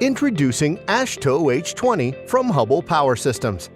Introducing H20 from Hubbell Power Systems.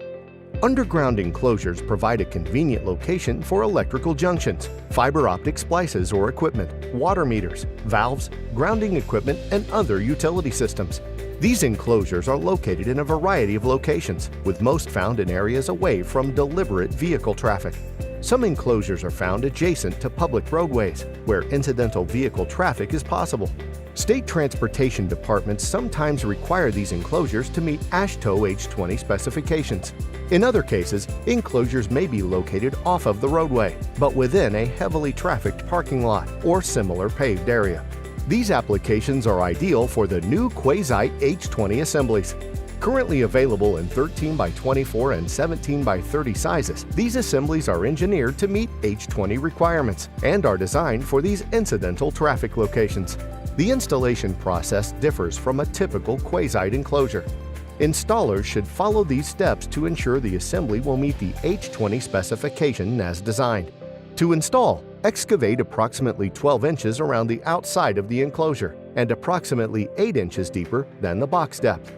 Underground enclosures provide a convenient location for electrical junctions, fiber optic splices or equipment, water meters, valves, grounding equipment, and other utility systems. These enclosures are located in a variety of locations, with most found in areas away from deliberate vehicle traffic. Some enclosures are found adjacent to public roadways, where incidental vehicle traffic is possible. State transportation departments sometimes require these enclosures to meet AASHTO H20 specifications. In other cases, enclosures may be located off of the roadway, but within a heavily trafficked parking lot or similar paved area. These applications are ideal for the new Quazite H20 assemblies. Currently available in 13 by 24 and 17 by 30 sizes, these assemblies are engineered to meet H20 requirements and are designed for these incidental traffic locations. The installation process differs from a typical Quazite enclosure. Installers should follow these steps to ensure the assembly will meet the H20 specification as designed. To install, excavate approximately 12 inches around the outside of the enclosure and approximately 8 inches deeper than the box depth.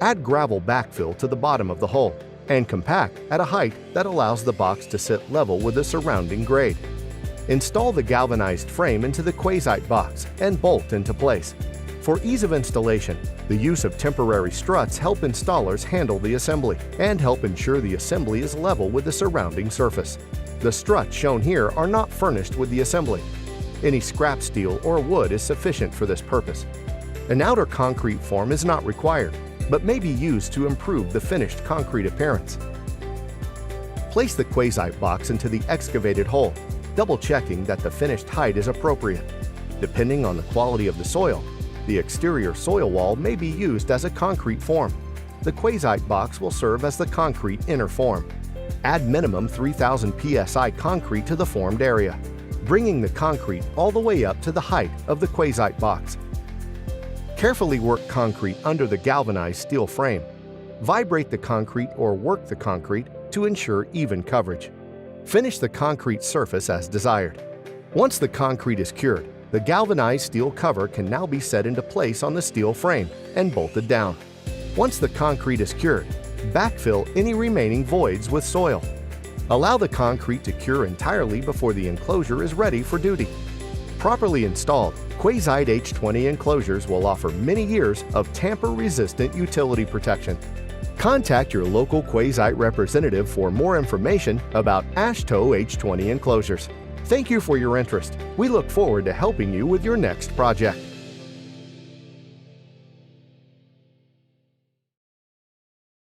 Add gravel backfill to the bottom of the hole and compact at a height that allows the box to sit level with the surrounding grade. Install the galvanized frame into the Quazite box and bolt into place. For ease of installation, the use of temporary struts help installers handle the assembly and help ensure the assembly is level with the surrounding surface. The struts shown here are not furnished with the assembly. Any scrap steel or wood is sufficient for this purpose. An outer concrete form is not required, but may be used to improve the finished concrete appearance. Place the Quazite box into the excavated hole, double-checking that the finished height is appropriate. Depending on the quality of the soil, the exterior soil wall may be used as a concrete form. The Quazite box will serve as the concrete inner form. Add minimum 3,000 psi concrete to the formed area, bringing the concrete all the way up to the height of the Quazite box. Carefully work concrete under the galvanized steel frame. Vibrate the concrete or work the concrete to ensure even coverage. Finish the concrete surface as desired. Once the concrete is cured, the galvanized steel cover can now be set into place on the steel frame and bolted down. Once the concrete is cured, backfill any remaining voids with soil. Allow the concrete to cure entirely before the enclosure is ready for duty. Properly installed, Quazite H20 enclosures will offer many years of tamper-resistant utility protection. Contact your local Quazite representative for more information about AASHTO H20 enclosures. Thank you for your interest. We look forward to helping you with your next project.